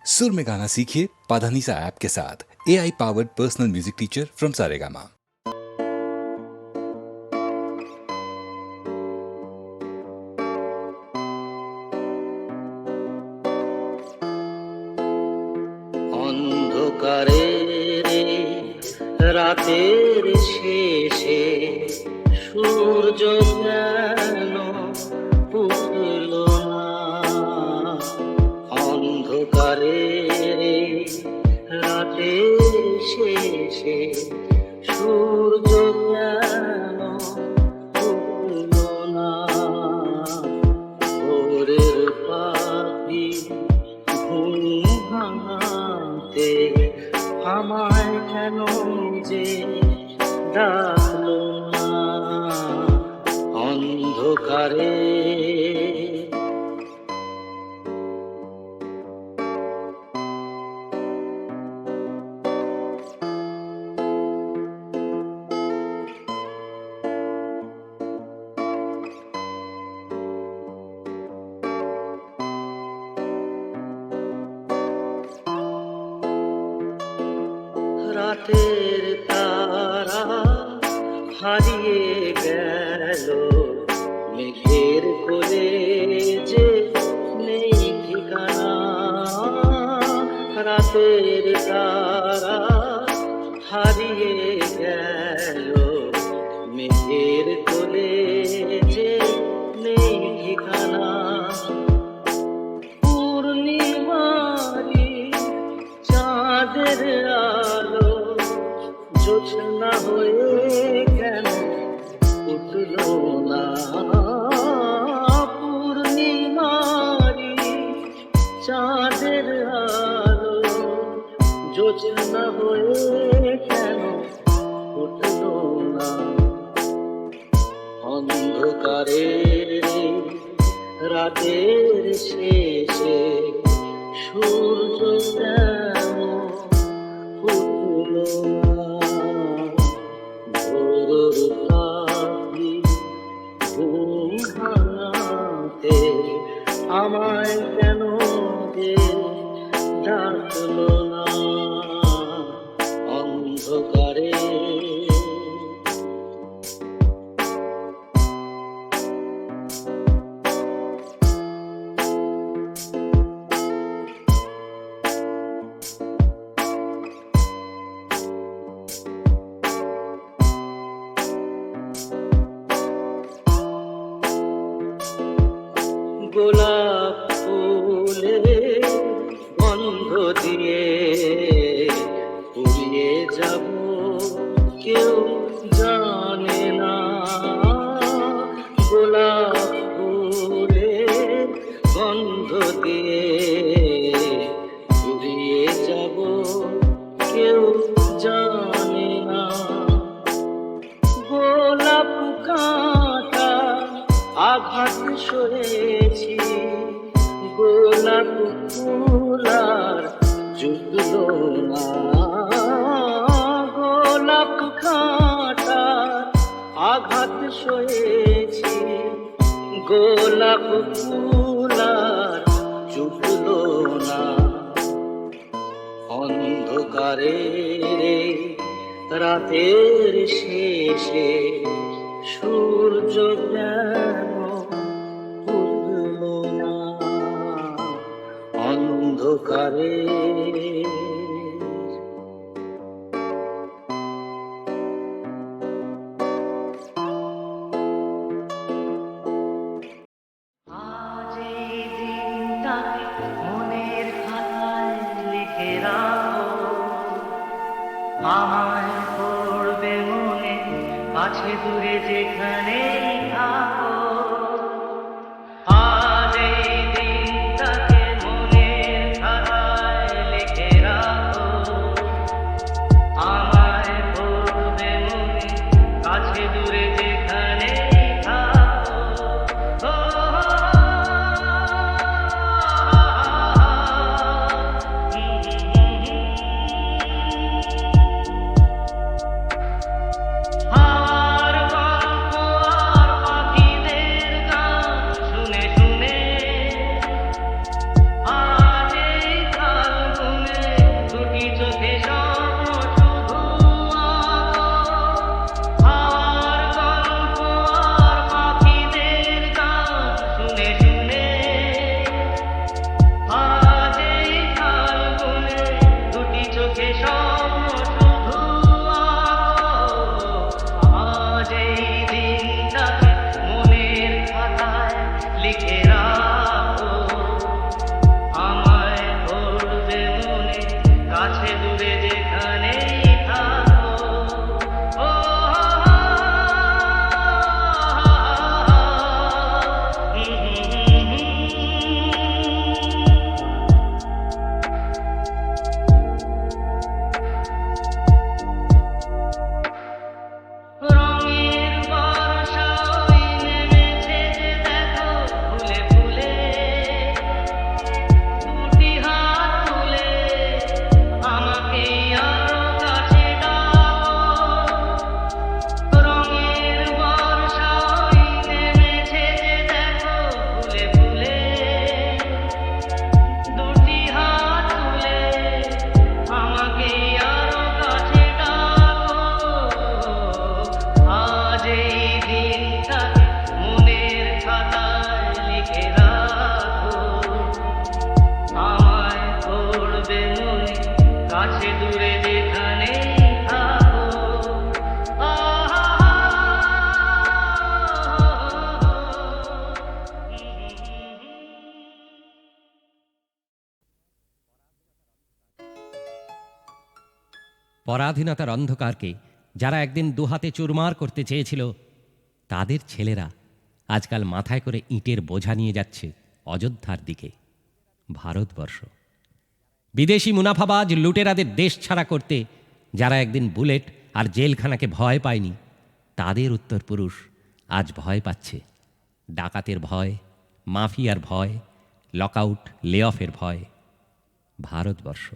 सुर में गाना सीखिए पाधानीसा ऐप के साथ। AI powered personal music teacher from Saregama. অন্ধকারের রাতের শেষে সূর্য যেন উঠল না। অন্ধকারের রাতের শেষে সূর্য যেন উঠল না। ভোরের পাখি ঘুম ভাঙাতে আমায় কেন যে ডাকলো না। অন্ধকারে রাতের তারা হারিয়ে গেল, মেঘের কোলে যে নেই ঠিকানা। রাতের তারা হারিয়ে গেল, মেঘের কোলে যে নেই ঠিকানা। পূর্ণিমারি চাঁদের আলো জোছনা হয়ে কেন উঠল না। পূর্ণিমারি চাঁদের আলো জোছনা হয়ে কেন উঠল না। অন্ধকারের রাতের শেষে সূর্য যেন উঠল না। ভোরের পাখি ঘুম ভাঙাতে আমায় কেন যে ডাকলো না। অন্ধকারে গোলাপ ফুলে গন্ধ দিয়ে উড়িয়ে যাব কেউ জানে না। গোলাপ ফুলে গন্ধ দিয়ে উড়িয়ে যাব কেউ জানে না। গোলাপ কাঁটা আঘাত সয়েছি, গোলাপ ফুল আর জুটলো না। গোলাপ কাঁটা আঘাত সয়েছি, গোলাপ ফুল আর জুটলো না। অন্ধকারের রাতের শেষে সূর্য যেন উঠল না। অন্ধকারে আজ এই দিনটাকে মনের খাতায় লিখে রাখো, আমায় পড়বে মনে কাছে দূরে যেখানেই থাকো। আজ এই দিনটাকে মনের খাতায় লিখে রাখো, আমায় পড়বে মনে কাছে দূরে যেখানেই থাকো। আমার গল্প পরাধীনতার অন্ধকারকে যারা একদিন দুহাতে চুরমার করতে চেয়েছিল, তাদের ছেলেরা আজকাল মাথায় করে ইটের বোঝা নিয়ে যাচ্ছে অযোধ্যার দিকে। ভারতবর্ষ বিদেশি মুনাফাবাজ লুটেরাদের দেশ ছাড়া করতে যারা একদিন বুলেট আর জেলখানাকে ভয় পায়নি, তাদের উত্তরপুরুষ আজ ভয় পাচ্ছে। ডাকাতের ভয়, মাফিয়ার ভয়, লকআউট লে-অফের ভয়। ভারতবর্ষ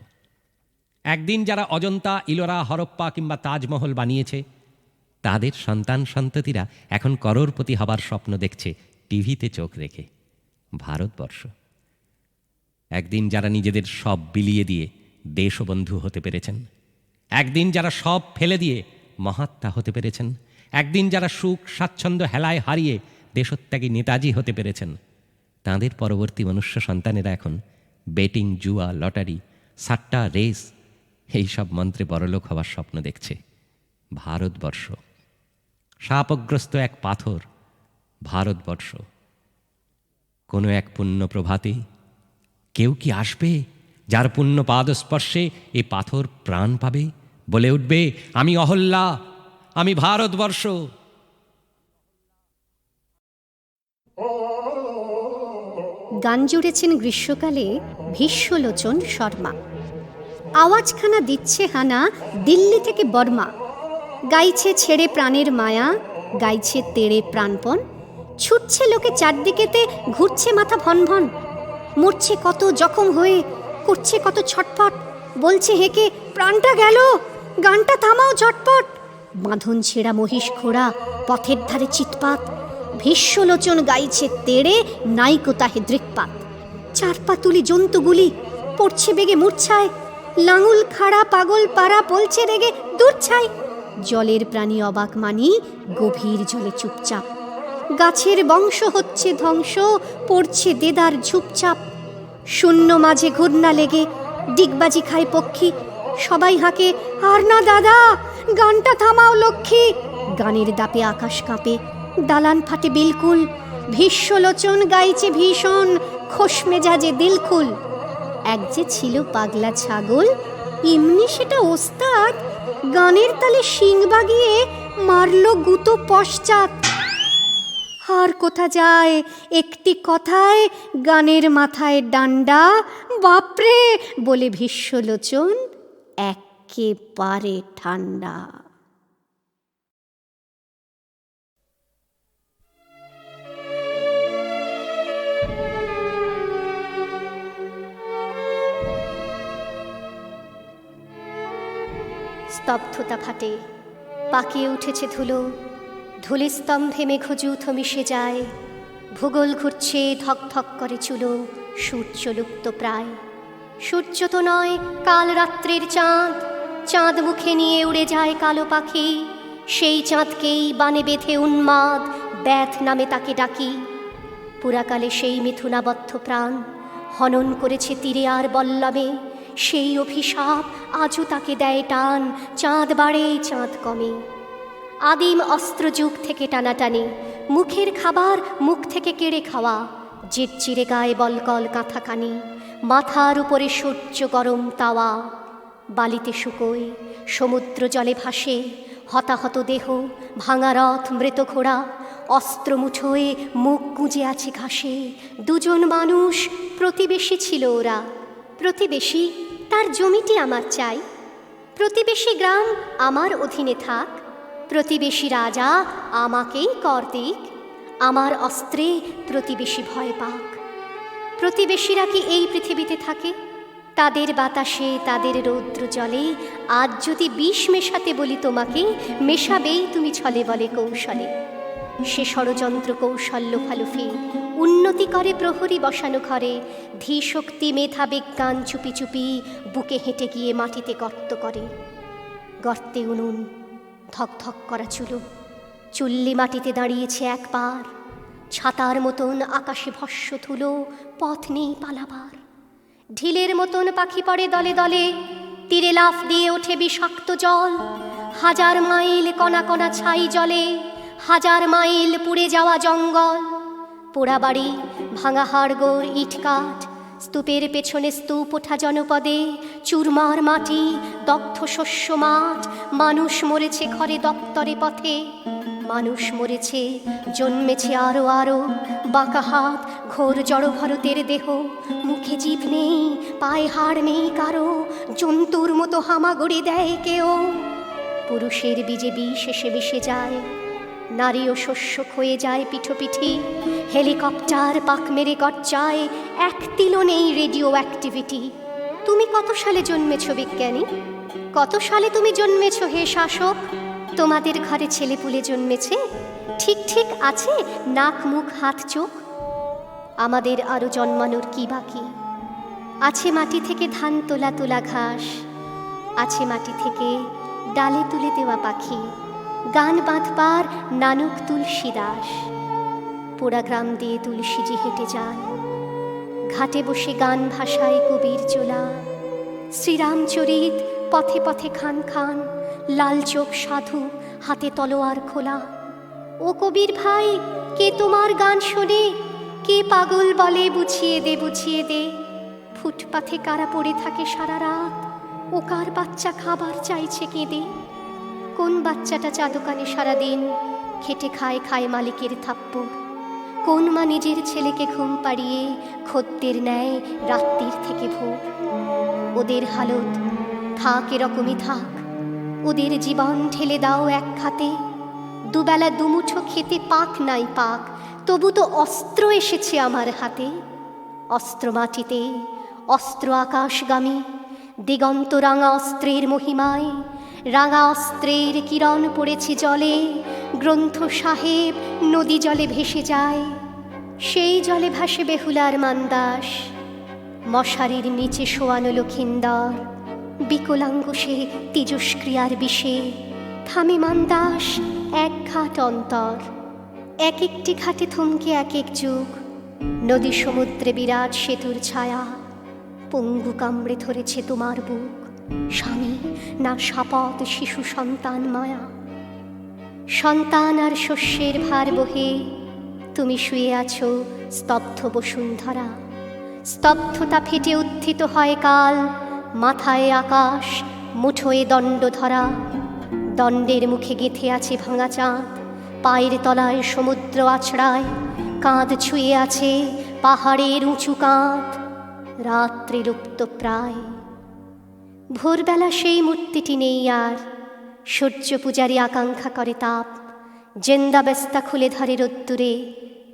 একদিন যারা অজন্তা, ইলোরা, হরপ্পা কিংবা তাজমহল বানিয়েছে, তাদের সন্তান সন্ততিরা এখন করোড়পতি হবার স্বপ্ন দেখছে টিভিতে চোখ রেখে। ভারতবর্ষ একদিন যারা নিজেদের সব বিলিয়ে দিয়ে দেশবন্ধু হতে পেরেছেন, একদিন যারা সব ফেলে দিয়ে মহাত্মা হতে পেরেছেন, একদিন যারা সুখ স্বাচ্ছন্দ্য হেলায় হারিয়ে দেশত্যাগী নেতাজি হতে পেরেছেন, তাঁদের পরবর্তী মনুষ্য সন্তানেরা এখন বেটিং, জুয়া, লটারি, সাট্টা, রেস এইসব মন্ত্রে বড়লোক হওয়ার স্বপ্ন দেখছে। ভারতবর্ষ শাপগ্রস্ত এক পাথর। ভারতবর্ষ কোনো এক পুণ্য প্রভাতে কেউ কি আসবে যার পুণ্য পাদস্পর্শে এ পাথর প্রাণ পাবে, বলে উঠবে, আমি অহল্যা, আমি ভারতবর্ষ। গান জুড়েছেন গ্রীষ্মকালে ভীষ্মলোচন শর্মা। আওয়াজখানা দিচ্ছে হানা দিল্লি থেকে বর্মা। গাইছে ছেড়ে প্রাণের মায়া, গাইছে তেড়ে প্রাণপণ। ছুটছে লোকে চারদিকেতে, ঘুরছে মাথা ভন ভন। মরছে কত জখম হয়ে, করছে কত ছটফট। বলছে হেকে, প্রাণটা গেল, গানটা থামাও ঝটপট। বাঁধন ছেঁড়া মহিষ ঘোড়া, পথের ধারে চিৎপাত। ভীষ্মলোচন গাইছে তেড়ে, নাইকো তাহে দৃকপাত। চার পা তুলি জন্তুগুলি পড়ছে বেগে মূর্ছায়। লাঙুল খাড়া পাগল পাড়া বলছে রেগে দূর ছাই। জলের প্রাণী অবাক মানি, গভীর জলে চুপচাপ। গাছের বংশ হচ্ছে ধ্বংস, পড়ছে দেদার ঝুপচাপ। শূন্য মাঝে ঘূর্ণা লেগে ডিগবাজি খায় পক্ষী। সবাই হাঁকে, আর না দাদা, গানটা থামাও লক্ষ্মী। গানের দাপে আকাশ কাঁপে, দালান ফাটে বিলকুল। ভীষ্মলোচন গাইছে ভীষণ, খোশ মেজাজে দিলখুল। এক যে ছিল পাগলা ছাগল, এমনি সেটা ওস্তাদ। গানের তালে শিং বাগিয়ে মারল গুতো পশ্চাৎ। আর কোথা যায় একটি কথায়, গানের মাথায় ডান্ডা। বাপরে, বলে ভীষ্মলোচন একেবারে ঠান্ডা। স্তব্ধতা ফাটে, পাকিয়ে উঠেছে ধুলো। ধূলিস্তম্ভে মেঘযূথ মিশে যায়। ভূগোল ঘুরছে, ধক ধক করে চুলো। সূর্য লুপ্ত প্রায়। সূর্য তো নয়, কাল রাত্রির চাঁদ। চাঁদ মুখে নিয়ে উড়ে যায় কালো পাখি। সেই চাঁদকেই বানে বেঁধে উন্মাদ ব্যাথ নামে তাকে ডাকি। পুরাকালে সেই মিথুনাবদ্ধ প্রাণ হনন করেছে তীরে আর বল্লমে। সেই অভিশাপ আজও তাকে দেয় টান, চাঁদ বাড়ে চাঁদ কমে। আদিম অস্ত্রযুগ থেকে টানাটানি, মুখের খাবার মুখ থেকে কেড়ে খাওয়া। চিরচিরে গায়ে বলকল কাঁথাকানি, মাথার উপরে সূর্য গরম তাওয়া। বালিতে শুকোয়, সমুদ্র জলে ভাসে, হতাহত দেহ, ভাঙা রথ, মৃত ঘোড়া। অস্ত্র মুঠোয় মুখ গুঁজে আছে ঘাসে। দুজন মানুষ প্রতিবেশী ছিল ওরা। প্রতিবেশী, তার জমিটি আমার চাই। প্রতিবেশী গ্রাম আমার অধীনে থাক। প্রতিবেশী রাজা আমাকেই কর দিক। আমার অস্ত্রে প্রতিবেশী ভয় পাক। প্রতিবেশীরা কি এই পৃথিবীতে থাকে? তাদের বাতাসে, তাদের রৌদ্র জলে আজ যদি বিষ মেশাতে বলি তোমাকে, মেশাবেই তুমি ছলে বলে কৌশলে। সে ষড়যন্ত্র কৌশল লোফালুফি, উন্নতি করে প্রহরী বসানো ঘরে। ধীশক্তি মেধা বিজ্ঞান চুপি চুপি বুকে হেঁটে গিয়ে মাটিতে গর্ত করে। গর্তে উনুন, ধক ধক করা চুলো। চুল্লি মাটিতে দাঁড়িয়েছে একবার। ছাতার মতন আকাশে ভস্য ধুলো, পথ নেই পালাবার। ঢিলের মতন পাখি পড়ে দলে দলে, তীরে লাফ দিয়ে ওঠে বিষাক্ত জল। হাজার মাইল কণা কণা ছাই জলে, হাজার মাইল পুড়ে যাওয়া জঙ্গল। পোড়া বাড়ি, ভাঙা হাড়গোড়, ইটকাঠ, স্তূপের পেছনে স্তূপ ওঠা জনপদে, চুরমার মাটি, দগ্ধ শস্য মাঠ, মানুষ মরেছে ঘরে দপ্তরে পথে, মানুষ মরেছে, জন্মেছে আরো আরো, বাঁকা হাত, ঘোর জড় ভরতের দেহ, মুখে জিভ নেই, পায়ে হাড় নেই কারো, জন্তুর মতো হামাগুড়ি দেয় কেউ। পুরুষের বীজে বিষ এসে মিশে যায়, নারী ও শস্য ক্ষয়ে যায় পিঠোপিঠি, হেলিকপ্টার পাক মেরে গর্জায়, এক তিলও নেই রেডিও অ্যাক্টিভিটি। তুমি কত সালে জন্মেছ বিজ্ঞানী? কত সালে তুমি জন্মেছ হে শাসক? তোমাদের ঘরে ছেলেপুলে জন্মেছে? ঠিক ঠিক আছে নাক মুখ হাত চোখ? আমাদের আরো জন্মানোর কি বাকি? আছে মাটি থেকে ধান তোলা তোলা ঘাস, আছে মাটি থেকে ডালে তুলে দেওয়া পাখি, গান বাঁধবার নানক তুলসী দাস। পোড়া গ্রাম দিয়ে তুলসীজি হেঁটে যান, ঘাটে বসে গান ভাষায় কবির চোলা, শ্রীরামচরিত পথে পথে খান খান, লাল চোখ সাধু হাতে তলোয়ার খোলা। ও কবির ভাই, কে তোমার গান শোনে? কে পাগল বলে বুঝিয়ে দে বুঝিয়ে দে? ফুটপাথে কারা পড়ে থাকে সারা রাত, ও কার বাচ্চা খাবার চাইছে কেঁদে? কোন বাচ্চাটা চা দোকানে সারাদিন খেটে খায় খায় মালিকের থাপ্পড়? কোন মা নিজের ছেলেকে ঘুম পাড়িয়ে খদ্দের নেয় রাত্রির থেকে ভোর? ওদের হালত থাক এরকমই থাক, ওদের জীবন ঢেলে দাও এক খাতে। দুবেলা দুমুঠো খেতে পাক নাই পাক, তবু তো অস্ত্র এসেছে আমার হাতে। অস্ত্র মাটিতে, অস্ত্র আকাশগামী, দিগন্ত রাঙা অস্ত্রের মহিমায়, রাঙা অস্ত্রের কিরণ পড়েছে জলে, গ্রন্থ সাহেব নদী জলে ভেসে যায়। সেই জলে ভাসে বেহুলার মান্দাস, মশারির নিচে শোয়ানো লক্ষিন্দর, বিকলাঙ্গ সে তেজস্ক্রিয়ার বিষে। থামে মান্দাস এক ঘাট অন্তর, এক একটি ঘাটে থমকে এক এক যুগ, নদী সমুদ্রে বিরাট সেতুর ছায়া। পঙ্গু কামড়ে ধরেছে তোমার বুক, স্বামী না শাপত শিশু সন্তান মায়া। সন্তান আর শস্যের ভার বহে তুমি শুয়ে আছো স্তব্ধ বসুন্ধরা। স্তব্ধতা ফেটে উত্থিত হয় কাল, মাথায় আকাশ, মুঠোয় দণ্ড ধরা। দণ্ডের মুখে গেঁথে আছে ভাঙা চাঁদ, পায়ের তলায় সমুদ্র আছড়ায়। কাঁধ ছুঁয়ে আছে পাহাড়ের উঁচু কাঁধ, রাত্রি লুপ্ত প্রায়। ভোরবেলা সেই মূর্তিটি নেই আর, সূর্য পূজারী আকাঙ্ক্ষা করে তাপ। জেন্দাবেস্তা খুলে ধরে রোদ্দুরে,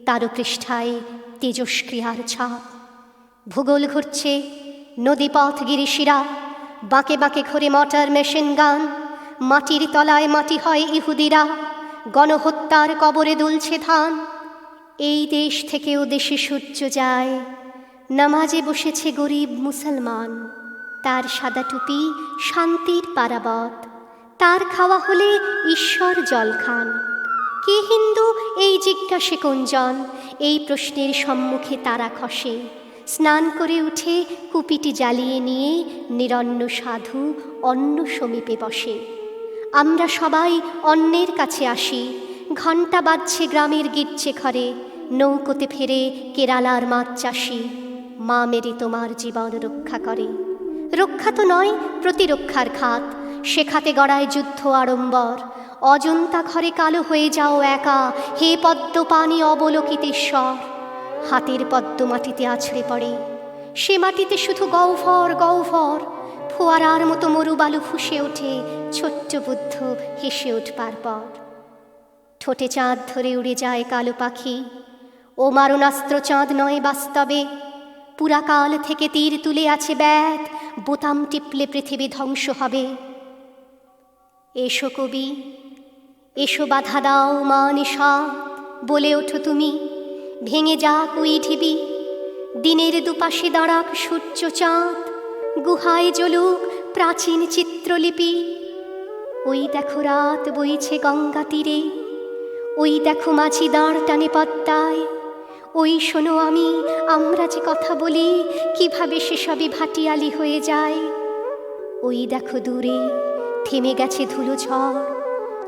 তারও পৃষ্ঠায় তেজস্ক্রিয়ার ছাপ। ভূগোল ঘুরছে, নদীপথ গিরিশিরা, বাঁকে বাঁকে ঘুরে মটার মেশিন গান। মাটির তলায় মাটি হয় ইহুদিরা, গণহত্যার কবরে দুলছে ধান। এই দেশ থেকেও দেশে সূর্য যায়, নামাজে বসেছে গরিব মুসলমান। তার সাদা টুপি শান্তির পারাবত, তার খাওয়া হলে ঈশ্বর জল খান। কে হিন্দু এই জিজ্ঞাসে কোনজন? এই প্রশ্নের সম্মুখে তারা খসে। স্নান করে উঠে কুপিটি জ্বালিয়ে নিয়ে নিরন্ন সাধু অন্ন সমীপে বসে। আমরা সবাই অন্নের কাছে আসি, ঘণ্টা বাজছে গ্রামের গির্জে ঘরে। নৌকোতে ফেরে কেরালার মাছ চাষি, মা মেরি তোমার জীবন রক্ষা করে। রক্ষা তো নয়, প্রতিরক্ষার খাত, সে খাতে গড়ায় যুদ্ধ আড়ম্বর। অজন্তা ঘরে কালো হয়ে যাও একা, হে পদ্ম পানি অবলোকিতেশ্বর। হাতের পদ্ম মাটিতে আছড়ে পড়ে, সে মাটিতে শুধু গহ্বর গহ্বর। ফোয়ারার মতো মরুবালু ফুসে ওঠে, ছোট্ট বুদ্ধ হেসে উঠবার পর। ঠোঁটে চাঁদ ধরে উড়ে যায় কালো পাখি, ও মারণাস্ত্র চাঁদ নয় বাস্তবে। পুরাকাল থেকে তীর তুলে আছে ব্যাত, বোতাম টিপলে পৃথিবী ধ্বংস হবে। এসো কবি, এসো বাধা দাও মা নিশাত, বলে ওঠো তুমি, ভেঙে যাক ওই ঢিবি। দিনের দুপাশে দাঁড়াক সূর্য চাঁদ, গুহায় জ্বলুক প্রাচীন চিত্রলিপি। ওই দেখো রাত বইছে গঙ্গা তীরে, ওই দেখো মাঝি দাঁড় টানে পদ্মায়। ওই শোনো আমরা যে কথা বলি, কিভাবে সেসবই ভাটিয়ালি হয়ে যায়। ওই দেখো দূরে থেমে গেছে ধুলো ঝড়,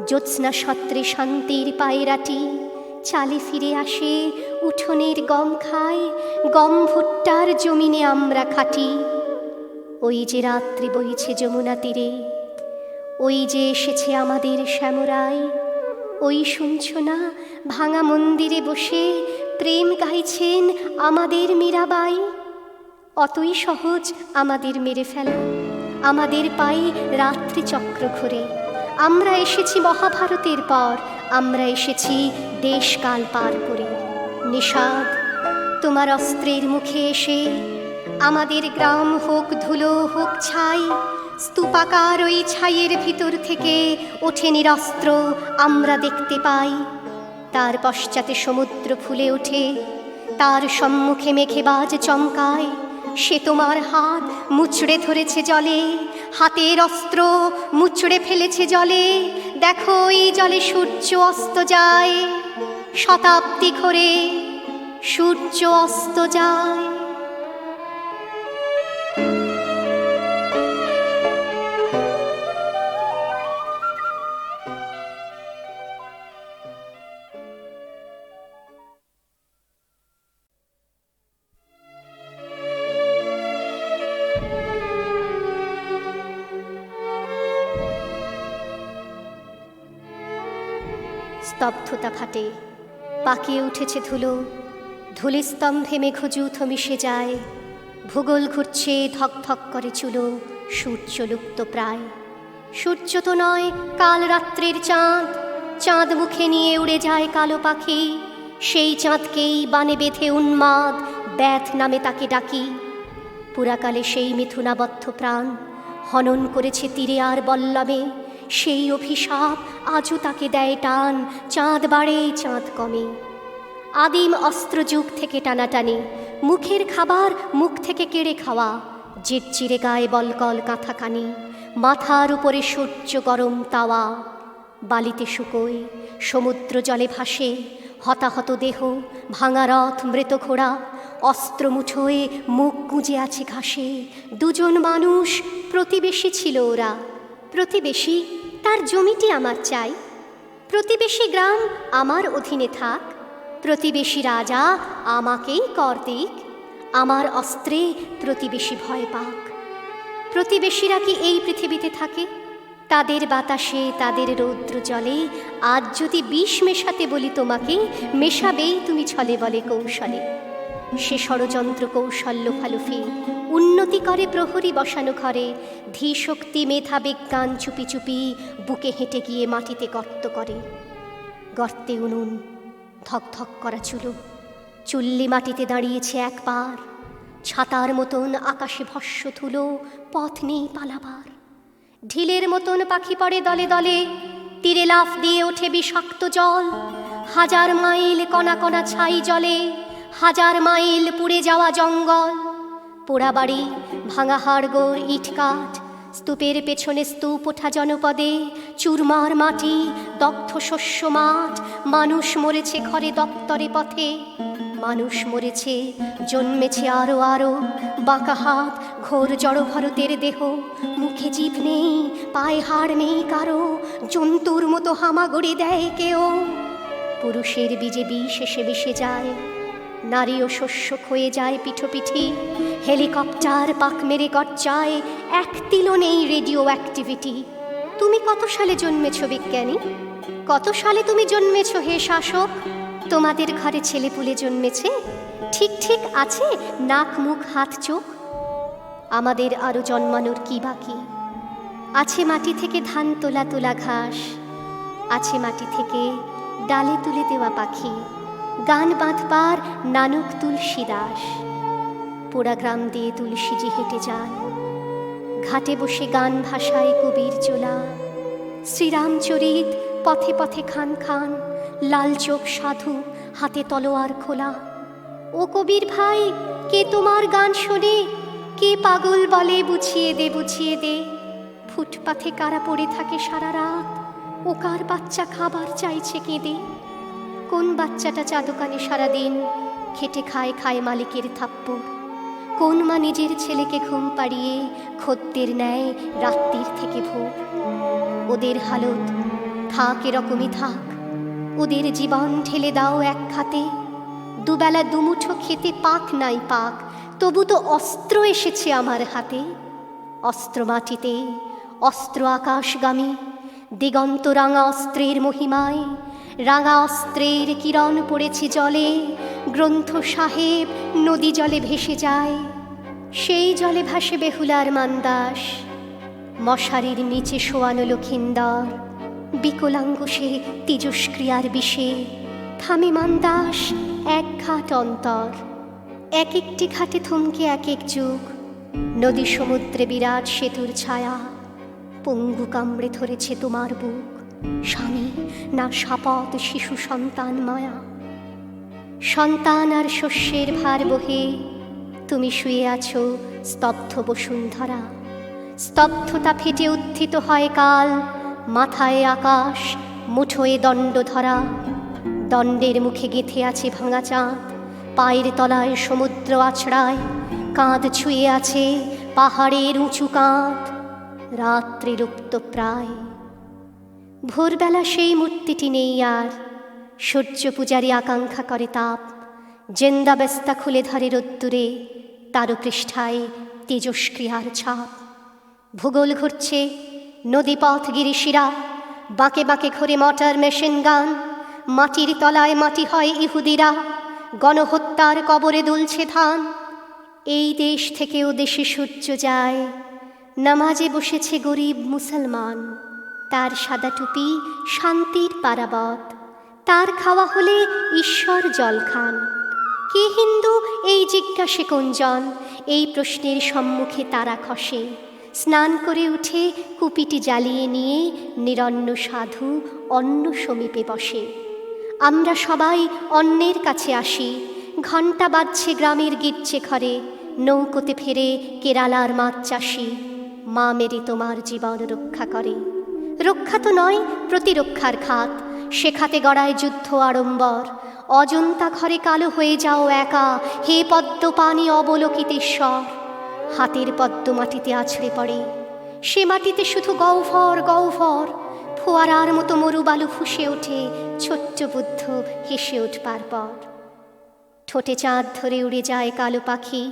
জ্যোৎস্না সত্রে শান্তির পায়রাটি। চালে ফিরে আসে উঠোনের গম খায়, গম ভুট্টার জমিনে আমরা খাটি। ওই যে রাত্রি বইছে যমুনা তীরে, ওই যে এসেছে আমাদের শ্যামরাই, ওই শুনছ না ভাঙা মন্দিরে বসে প্রেম গাইছেন আমাদের মীরাবাই। অতই সহজ আমাদের মেরে ফেলা, আমাদের পাই রাত্রি চক্র ঘুরে। আমরা এসেছি মহাভারতের পর, আমরা এসেছি দেশকাল পার করে। নিষাদ তোমার অস্ত্রের মুখে এসে আমাদের গ্রাম হোক ধুলো হোক ছাই, স্তূপাকার ওই ছাইয়ের ভিতর থেকে ওঠে নিরস্ত্র আমরা দেখতে পাই। তার পশ্চাতে সমুদ্র ফুলে ওঠে, তার সম্মুখে মেঘে বাজ চমকায়। সে তোমার হাত মুচড়ে ধরেছে জলে, হাতের অস্ত্র মুচড়ে ফেলেছে জলে। দেখো এই জলে সূর্য অস্ত যায়, শতাব্দী ঘোরে সূর্য অস্ত যায়। স্তব্ধতা ফাটে, পাকিয়ে উঠেছে ধুলো, ধূলিস্তম্ভে মেঘযূথ মিশে যায়। ভূগোল ঘুরছে, ধক ধক করে চুলো, সূর্য লুপ্ত প্রায়। সূর্য তো নয় কাল রাত্রির চাঁদ, চাঁদ মুখে নিয়ে উড়ে যায় কালো পাখি। সেই চাঁদকেই বানে বেঁধে উন্মাদ ব্যাথ নামে তাকে ডাকি। পুরাকালে সেই মিথুনাবদ্ধ প্রাণ হনন করেছে তীরে আর বল্লমে। সেই অভিশাপ আজও তাকে দেয় টান, চাঁদ বাড়ে চাঁদ কমে। আদিম অস্ত্রযুগ থেকে টানাটানি, মুখের খাবার মুখ থেকে কেড়ে খাওয়া। চিরচিরে গায়ে বলকল কাঁথাকানি, মাথার উপরে সূর্য গরম তাওয়া। বালিতে শুকোয়, সমুদ্র জলে ভাসে, হতাহত দেহ, ভাঙা রথ, মৃত ঘোড়া। অস্ত্র মুঠোয় মুখ গুঁজে আছে ঘাসে। দুজন মানুষ প্রতিবেশী ছিল ওরা। প্রতিবেশী তার জমিটি আমার চাই, প্রতিবেশী গ্রাম আমার অধীনে থাক, প্রতিবেশী রাজা আমাকেই কর দিক, আমার অস্ত্রে প্রতিবেশী ভয় পাক। প্রতিবেশীরা কি এই পৃথিবীতে থাকে? তাদের বাতাসে, তাদের রৌদ্র জলে আজ যদি বিষ মেশাতে বলি তোমাকে, মেশাবেই তুমি ছলে বলে কৌশলে। সে ষড়যন্ত্র কৌশল লোফালুফি, উন্নতি করে প্রহরী বসানো ঘরে। ধী শক্তি মেধা বিজ্ঞান চুপি চুপি বুকে হেঁটে গিয়ে মাটিতে গর্ত করে। গর্তে উনুন, ধক ধক করা চুলো, চুল্লি মাটিতে দাঁড়িয়েছে একবার। ছাতার মতন আকাশে ভস্য ধুলো, পথ নেই পালাবার। ঢিলের মতন পাখি পড়ে দলে দলে, তীরে লাফ দিয়ে ওঠে বিষাক্ত জল। হাজার মাইল কণা কণা ছাই জলে, হাজার মাইল পুড়ে যাওয়া জঙ্গল। পোড়া বাড়ি, ভাঙা হাড়গোড়, ইটকাঠ, স্তূপের পেছনে স্তূপ ওঠা জনপদে। চুরমার মাটি, দগ্ধ শস্য মাঠ। মানুষ মরেছে ঘরে দপ্তরে পথে, মানুষ মরেছে, জন্মেছে আরো আরো। বাঁকা হাত, ঘোর জড় ভরতের দেহ, মুখে জিভ নেই, পায়ে হাড় নেই কারো। জন্তুর মতো হামাগুড়ি দেয় কেউ, পুরুষের বীজে বিষ এসে মিশে যায়। নারী ও শস্য ক্ষয়ে যায় পিঠোপিঠি। হেলিকপ্টার পাক মেরে গর্জায়, এক তিলও নেই রেডিও অ্যাক্টিভিটি। তুমি কত সালে জন্মেছ বিজ্ঞানী? কত সালে তুমি জন্মেছ হে শাসক? তোমাদের ঘরে ছেলেপুলে জন্মেছে? ঠিক ঠিক আছে নাক মুখ হাত চোখ? আমাদের আরো জন্মানোর কি বাকি? আছে মাটি থেকে ধান তোলা তোলা ঘাস, আছে মাটি থেকে ডালে তুলে দেওয়া পাখি। গান বাঁধবার নানুক তুলসী দাস, পোড়া গ্রাম দিয়ে তুলসীজি হেঁটে যান। ঘাটে বসে গান ভাষায় কবির চোলা। শ্রীরামচরিত পথে পথে খান খান, লাল চোখ সাধু, হাতে তলোয়ার খোলা। ও কবির ভাই, কে তোমার গান শোনে? কে পাগল বলে বুঝিয়ে দে বুঝিয়ে দে? ফুটপাথে কারা পড়ে থাকে সারা রাত, ও কার বাচ্চা খাবার চাইছে কেঁদে? কোন বাচ্চাটা চা দোকানে সারাদিন খেটে খায় খায় মালিকের থাপ্পড়? কোন মা নিজের ছেলেকে ঘুম পাড়িয়ে খদ্দের নেয় রাত্রির থেকে ভোর? ওদের হালত থাক এরকমই থাক, ওদের জীবন ঠেলে দাও এক খাতে, দুবেলা দুমুঠো খেতে পাক নাই পাক, তবু তো অস্ত্র এসেছে আমার হাতে। অস্ত্র মাটিতে, অস্ত্র আকাশগামী, দিগন্ত রাঙা অস্ত্রের মহিমায়, রাঙা অস্ত্রের কিরণ পড়েছে জলে, গ্রন্থ সাহেব নদী জলে ভেসে যায়। সেই জলে ভাসে বেহুলার মান্দাস, মশারির নিচে শোয়ানো লক্ষিন্দর, বিকলাঙ্গ সে তেজস্ক্রিয়ার বিষে। থামে মান্দাস এক ঘাট অন্তর, এক একটি ঘাটে থমকে এক এক যুগ, নদী সমুদ্রে বিরাট সেতুর ছায়া। পঙ্গু কামড়ে ধরেছে তোমার বুক, স্বামী না শাপদ শিশু সন্তান মায়া। সন্তান আর শস্যের ভার বহে তুমি শুয়ে আছো স্তব্ধ বসুন্ধরা। স্তব্ধতা ফেটে উত্থিত হয় কাল, মাথায় আকাশ, মুঠোয় দণ্ড ধরা। দণ্ডের মুখে গেঁথে আছে ভাঙা চাঁদ, পায়ের তলায় সমুদ্র আছড়ায়। কাঁধ ছুঁয়ে আছে পাহাড়ের উঁচু কাঁধ, রাত্রি লুপ্ত প্রায়। ভোরবেলা সেই মূর্তিটি নেই আর, সূর্য পূজারী আকাঙ্ক্ষা করে তাপ। জেন্দা বেস্তা খুলে ধরে রোদ্দুরে, তারও পৃষ্ঠায় তেজস্ক্রিয়ার ছাপ। ভূগোল ঘুরছে, নদীপথ গিরিশিরা, বাঁকে বাঁকে ঘুরে মটার মেশিন গান। মাটির তলায় মাটি হয় ইহুদিরা, গণহত্যার কবরে দুলছে ধান। এই দেশ থেকেও দেশে সূর্য যায়, নামাজে বসেছে গরিব মুসলমান। তার সাদা টুপি শান্তির পারাবত, তার খাওয়া হলে ঈশ্বর জল খান। কে হিন্দু এই জিজ্ঞাসে কোনজন, এই প্রশ্নের সম্মুখে তারা খসে। স্নান করে উঠে কুপিটি জ্বালিয়ে নিয়ে নিরন্ন সাধু অন্ন সমীপে বসে। আমরা সবাই অন্নের কাছে আসি, ঘণ্টা বাজছে গ্রামের গির্জে ঘরে। নৌকোতে ফেরে কেরালার মাছ চাষি, মা মেরি তোমার জীবন রক্ষা করে। রক্ষা তো নয়, প্রতিরক্ষার খাত, সে খাতে গড়ায় যুদ্ধ আড়ম্বর। অজন্তা ঘরে কালো হয়ে যাও একা, হে পদ্ম পানি অবলোকিতেশ্বর। হাতের পদ্ম মাটিতে আছড়ে পড়ে, সে মাটিতে শুধু গহ্বর গহ্বর। ফোয়ারার মতো মরুবালু ফুসে ওঠে, ছোট্ট বুদ্ধ হেসে উঠবার পর। ঠোঁটে চাঁদ ধরে উড়ে যায় কালো পাখি,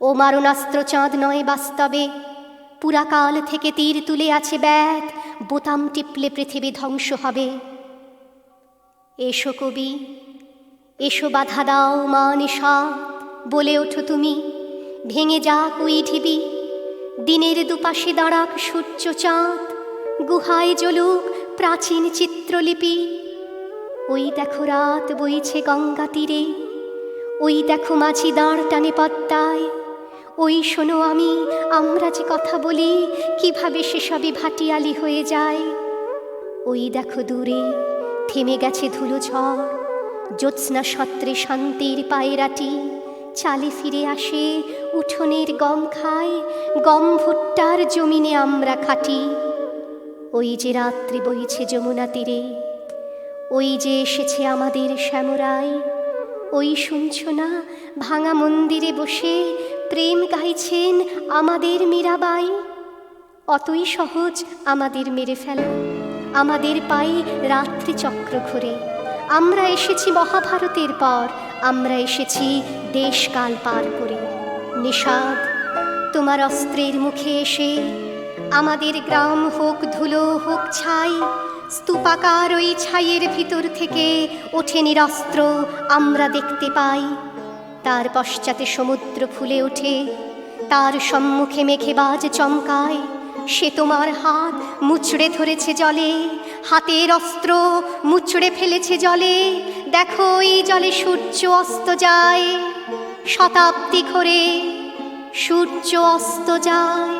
ও মারণাস্ত্র চাঁদ নয় বাস্তবে। পুরাকাল থেকে তীর তুলে আছে ব্যাত, বোতাম টিপলে পৃথিবী ধ্বংস হবে। এসো কবি, এসো বাধা দাও মা নিশাত, বলে ওঠো তুমি, ভেঙে যাক ওই ঢিবি। দিনের দুপাশে দাঁড়াক সূর্য চাঁদ, গুহায় জ্বলুক প্রাচীন চিত্রলিপি। ওই দেখো রাত বইছে গঙ্গা তীরে, ওই দেখো মাঝি দাঁড় টানে পদ্মায়। ওই শোনো আমরা যে কথা বলি, কিভাবে সেসবই ভাটিয়ালি হয়ে যায়। ওই দেখো দূরে থেমে গেছে ধুলো ঝড়, জ্যোৎস্না সত্রে শান্তির পায়রাটি। চালে ফিরে আসে উঠোনের গম খায়, গম ভুট্টার জমিনে আমরা খাটি। ওই যে রাত্রি বইছে যমুনা তীরে, ওই যে এসেছে আমাদের শ্যামরাই। ওই শুনছ না ভাঙা মন্দিরে বসে প্রেম গাইছেন আমাদের মীরাবাই। অতই সহজ আমাদের মেরে ফেলা, আমাদের পায়ে রাত্রি চক্র ঘুরে। আমরা এসেছি মহাভারতের পর, আমরা এসেছি দেশকাল পার করে। নিষাদ তোমার অস্ত্রের মুখে এসে, আমাদের গ্রাম হোক ধুলো হোক ছাই। স্তূপাকার ওই ছাইয়ের ভিতর থেকে ওঠে নিরস্ত্র আমরা দেখতে পাই। তার পশ্চাতে সমুদ্র ফুলে ওঠে, তার সম্মুখে মেঘেবাজ চমকায়। সে তোমার হাত মুচড়ে ধরেছে জলে, হাতের অস্ত্র মুচড়ে ফেলেছে জলে। দেখো এই জলে সূর্য অস্ত যায়, শতাব্দী ঘোরে সূর্য অস্ত যায়।